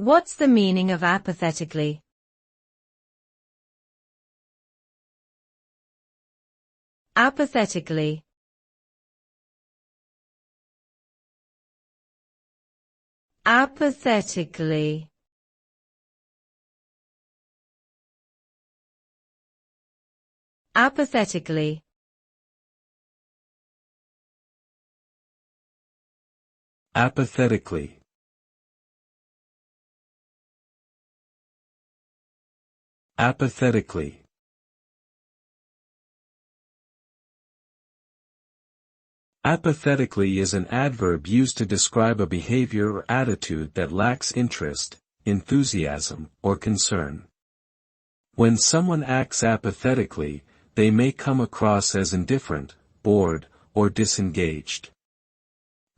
What's the meaning of apathetically? Apathetically. Apathetically. Apathetically. Apathetically. Apathetically. Apathetically is an adverb used to describe a behavior or attitude that lacks interest, enthusiasm, or concern. When someone acts apathetically, they may come across as indifferent, bored, or disengaged.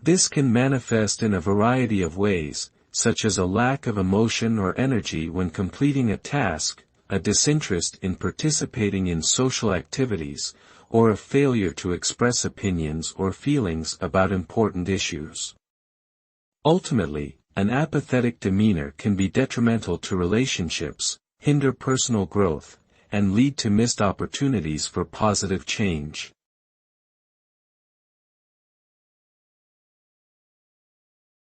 This can manifest in a variety of ways, such as a lack of emotion or energy when completing a task, a disinterest in participating in social activities, or a failure to express opinions or feelings about important issues. Ultimately, an apathetic demeanor can be detrimental to relationships, hinder personal growth, and lead to missed opportunities for positive change.